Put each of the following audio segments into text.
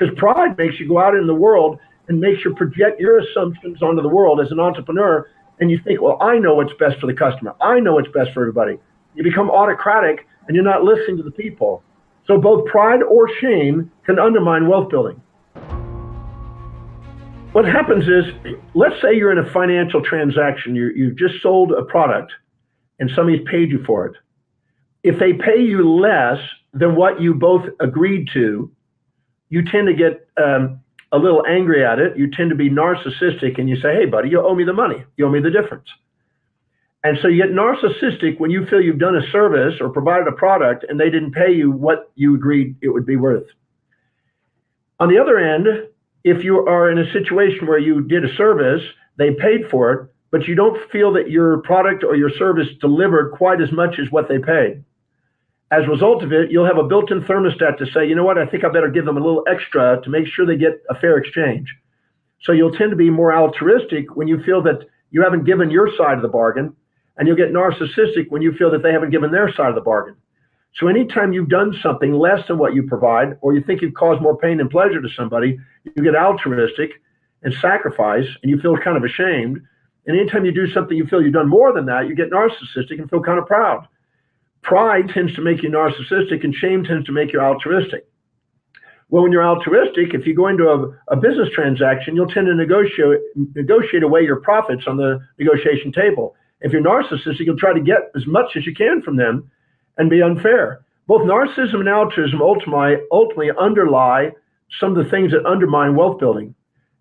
Because pride makes you go out in the world and makes you project your assumptions onto the world as an entrepreneur. And you think, well, I know what's best for the customer. I know what's best for everybody. You become autocratic and you're not listening to the people. So both pride or shame can undermine wealth building. What happens is, let's say you're in a financial transaction. You've just sold a product and somebody's paid you for it. If they pay you less than what you both agreed to, you tend to get a little angry at it. You tend to be narcissistic and you say, hey, buddy, you owe me the money. You owe me the difference. And so you get narcissistic when you feel you've done a service or provided a product and they didn't pay you what you agreed it would be worth. On the other end, if you are in a situation where you did a service, they paid for it, but you don't feel that your product or your service delivered quite as much as what they paid. As a result of it, you'll have a built-in thermostat to say, you know what, I think I better give them a little extra to make sure they get a fair exchange. So you'll tend to be more altruistic when you feel that you haven't given your side of the bargain, and you'll get narcissistic when you feel that they haven't given their side of the bargain. So anytime you've done something less than what you provide, or you think you've caused more pain and pleasure to somebody, you get altruistic and sacrifice, and you feel kind of ashamed. And anytime you do something you feel you've done more than that, you get narcissistic and feel kind of proud. Pride tends to make you narcissistic, and shame tends to make you altruistic. Well, when you're altruistic, if you go into a business transaction, you'll tend to negotiate away your profits on the negotiation table. If you're narcissistic, you'll try to get as much as you can from them and be unfair. Both narcissism and altruism ultimately underlie some of the things that undermine wealth building.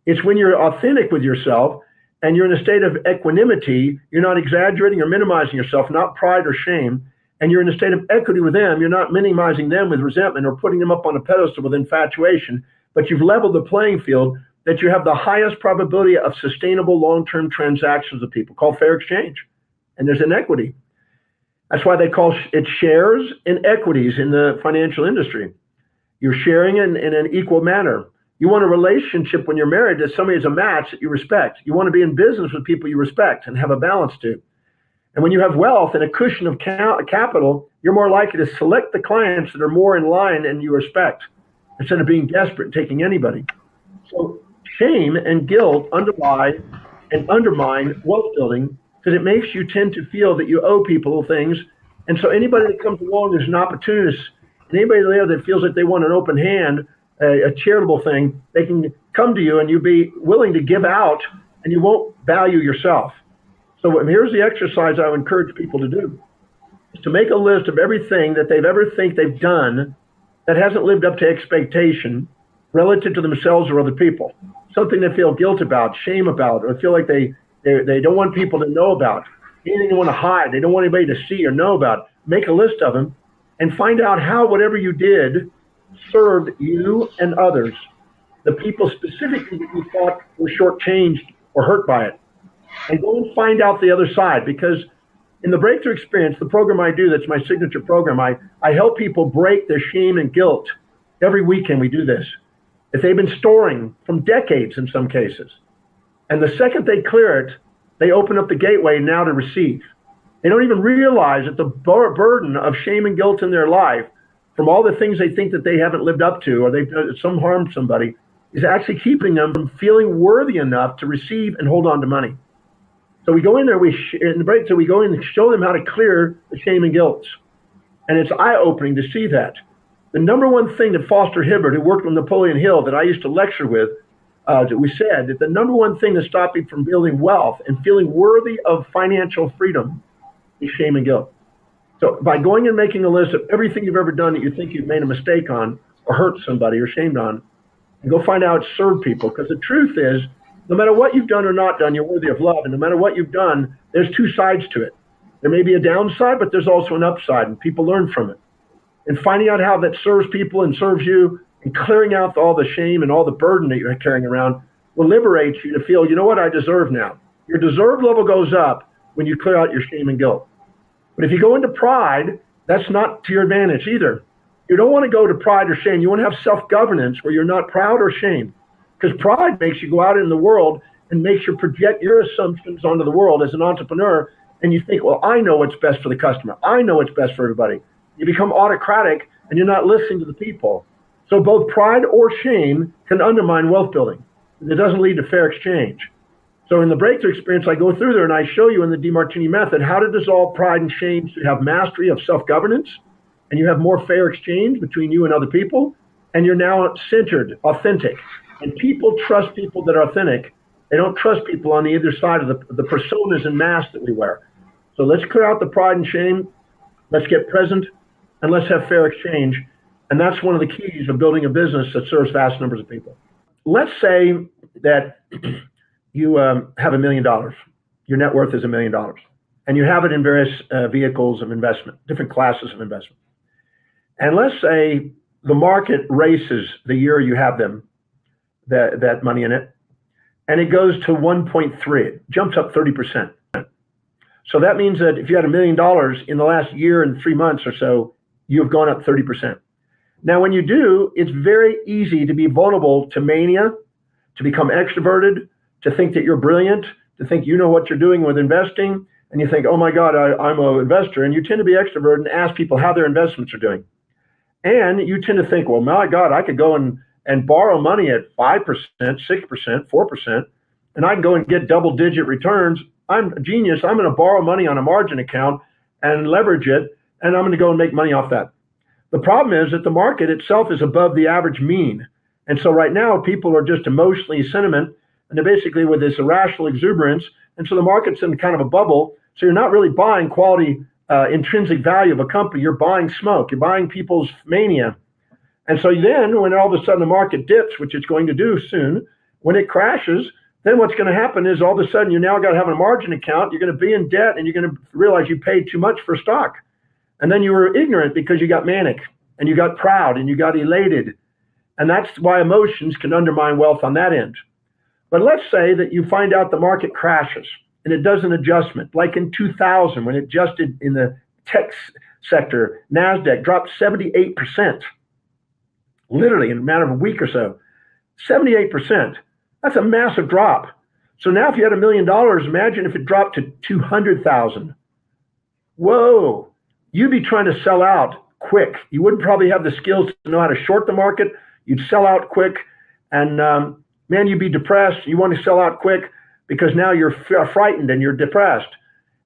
It's when you're authentic with yourself and you're in a state of equanimity, you're not exaggerating or minimizing yourself, not pride or shame, and you're in a state of equity with them, you're not minimizing them with resentment or putting them up on a pedestal with infatuation, but you've leveled the playing field, that you have the highest probability of sustainable long-term transactions with people, called fair exchange. And there's inequity. That's why they call it shares and equities in the financial industry. You're sharing in an equal manner. You want a relationship when you're married that somebody is a match that you respect. You want to be in business with people you respect and have a balance to. And when you have wealth and a cushion of capital, you're more likely to select the clients that are more in line and you respect, instead of being desperate and taking anybody. So shame and guilt underlie and undermine wealth building, because it makes you tend to feel that you owe people things. And so anybody that comes along is an opportunist, and anybody there that feels like they want an open hand, a charitable thing, they can come to you and you'll be willing to give out, and you won't value yourself. So here's the exercise I would encourage people to do, is to make a list of everything that they've ever think they've done that hasn't lived up to expectation relative to themselves or other people. Something they feel guilt about, shame about, or feel like they don't want people to know about, anything they want to hide, they don't want anybody to see or know about. Make a list of them and find out how whatever you did served you and others, the people specifically that you thought were shortchanged or hurt by it. And go and find out the other side, because in the Breakthrough Experience, the program I do, that's my signature program, I help people break their shame and guilt. Every weekend we do this. If they've been storing from decades in some cases, and the second they clear it, they open up the gateway now to receive. They don't even realize that the burden of shame and guilt in their life from all the things they think that they haven't lived up to, or they've done some harm to somebody, is actually keeping them from feeling worthy enough to receive and hold on to money. So we go in there, in the break, so we go in and show them how to clear the shame and guilt. And it's eye-opening to see that. The number one thing that Foster Hibbert, who worked with Napoleon Hill, that I used to lecture with, that we said that the number one thing that stopped me from building wealth and feeling worthy of financial freedom is shame and guilt. So by going and making a list of everything you've ever done that you think you've made a mistake on, or hurt somebody, or shamed on, and go find out it's served people. Because the truth is, no matter what you've done or not done, you're worthy of love. And no matter what you've done, there's two sides to it. There may be a downside, but there's also an upside, and people learn from it. And finding out how that serves people and serves you, and clearing out all the shame and all the burden that you're carrying around, will liberate you to feel, you know what, I deserve now. Your deserve level goes up when you clear out your shame and guilt. But if you go into pride, that's not to your advantage either. You don't want to go to pride or shame. You want to have self-governance where you're not proud or shamed. Because pride makes you go out in the world and makes you project your assumptions onto the world as an entrepreneur, and you think, well, I know what's best for the customer. I know what's best for everybody. You become autocratic and you're not listening to the people. So both pride or shame can undermine wealth building. It doesn't lead to fair exchange. So in the breakthrough experience, I go through there and I show you in the Demartini method how to dissolve pride and shame so you have mastery of self-governance and you have more fair exchange between you and other people, and you're now centered, authentic. And people trust people that are authentic. They don't trust people on the other side of the personas and masks that we wear. So let's clear out the pride and shame. Let's get present, and let's have fair exchange. And that's one of the keys of building a business that serves vast numbers of people. Let's say that you have $1 million. Your net worth is $1 million. And you have it in various vehicles of investment, different classes of investment. And let's say the market races the year you have them, that money in it, and it goes to 1.3. It jumps up 30%. So that means that if you had $1 million in the last year and 3 months or so, you've gone up 30%. Now, when you do, it's very easy to be vulnerable to mania, to become extroverted, to think that you're brilliant, to think you know what you're doing with investing, and you think, oh my God, I'm an investor, and you tend to be extroverted and ask people how their investments are doing. And you tend to think, well, my God, I could go and borrow money at 5%, 6%, 4%, and I can go and get double-digit returns. I'm a genius. I'm going to borrow money on a margin account and leverage it, and I'm going to go and make money off that. The problem is that the market itself is above the average mean. And so right now, people are just emotionally sentiment, and they're basically with this irrational exuberance. And so the market's in kind of a bubble. So you're not really buying quality, intrinsic value of a company. You're buying smoke. You're buying people's mania. And so then when all of a sudden the market dips, which it's going to do soon, when it crashes, then what's going to happen is all of a sudden you now got to have a margin account. You're going to be in debt, and you're going to realize you paid too much for stock. And then you were ignorant because you got manic, and you got proud, and you got elated. And that's why emotions can undermine wealth on that end. But let's say that you find out the market crashes and it does an adjustment, like in 2000 when it adjusted in the tech sector, NASDAQ dropped 78%, literally in a matter of a week or so. 78%. That's a massive drop. So now if you had $1 million, imagine if it dropped to 200,000. Whoa, you'd be trying to sell out quick. You wouldn't probably have the skills to know how to short the market. You'd sell out quick, and man, you'd be depressed. You want to sell out quick because now you're frightened and you're depressed.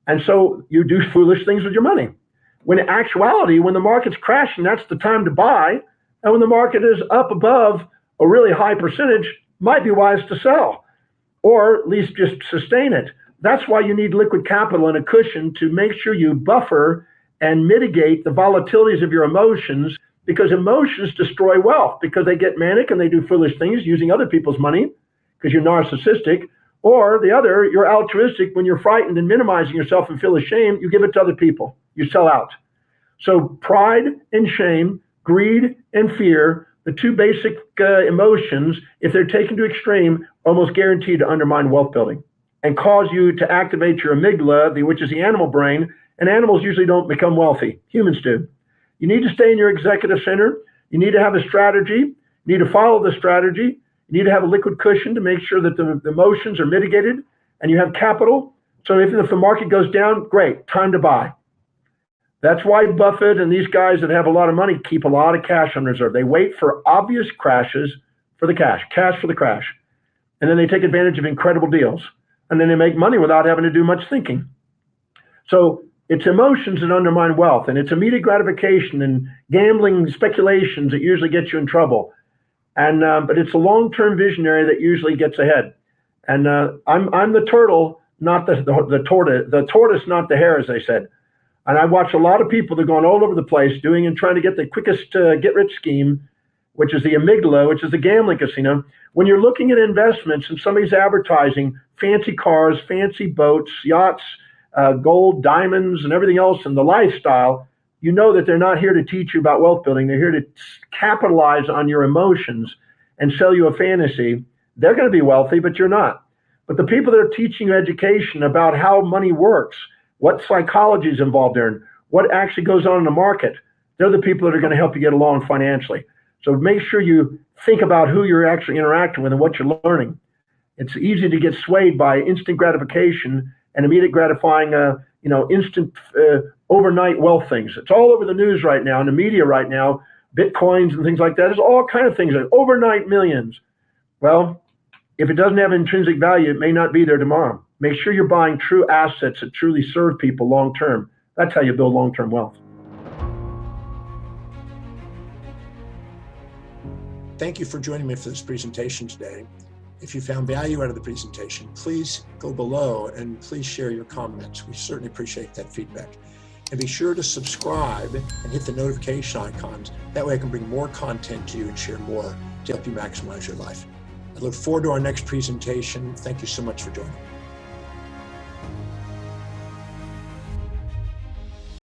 And so you do foolish things with your money. When in actuality, when the market's crashing, that's the time to buy. And when the market is up above a really high percentage, might be wise to sell, or at least just sustain it. That's why you need liquid capital and a cushion to make sure you buffer and mitigate the volatilities of your emotions, because emotions destroy wealth because they get manic and they do foolish things using other people's money because you're narcissistic, or the other, you're altruistic. When you're frightened and minimizing yourself and feel ashamed, you give it to other people. You sell out. So pride and shame, greed and fear, the two basic emotions, if they're taken to extreme, almost guaranteed to undermine wealth building and cause you to activate your amygdala, which is the animal brain. And animals usually don't become wealthy. Humans do. You need to stay in your executive center. You need to have a strategy. You need to follow the strategy. You need to have a liquid cushion to make sure that the emotions are mitigated, and you have capital. So if the market goes down, great, time to buy. That's why Buffett and these guys that have a lot of money keep a lot of cash on reserve. They wait for obvious crashes for the cash for the crash. And then they take advantage of incredible deals. And then they make money without having to do much thinking. So it's emotions that undermine wealth, and it's immediate gratification and gambling speculations that usually get you in trouble. And but it's a long-term visionary that usually gets ahead. And I'm the turtle, not the tortoise. The tortoise, not the hare, as they said. And I watch a lot of people that are going all over the place doing and trying to get the quickest get-rich scheme, which is the amygdala, which is the gambling casino. When you're looking at investments and somebody's advertising fancy cars, fancy boats, yachts, gold, diamonds, and everything else, and the lifestyle, you know that they're not here to teach you about wealth building. They're here to capitalize on your emotions and sell you a fantasy. They're going to be wealthy, but you're not. But the people that are teaching you education about how money works, what psychology is involved there, and what actually goes on in the market, they're the people that are going to help you get along financially. So make sure you think about who you're actually interacting with and what you're learning. It's easy to get swayed by instant gratification and immediate gratifying, instant overnight wealth things. It's all over the news right now, in the media right now, Bitcoins and things like that. There's all kind of things like overnight millions. Well, if it doesn't have intrinsic value, it may not be there tomorrow. Make sure you're buying true assets that truly serve people long term. That's how you build long-term wealth. Thank you for joining me for this presentation today. If you found value out of the presentation, please go below and please share your comments. We certainly appreciate that feedback. And be sure to subscribe and hit the notification icons. That way I can bring more content to you and share more to help you maximize your life. I look forward to our next presentation. Thank you so much for joining.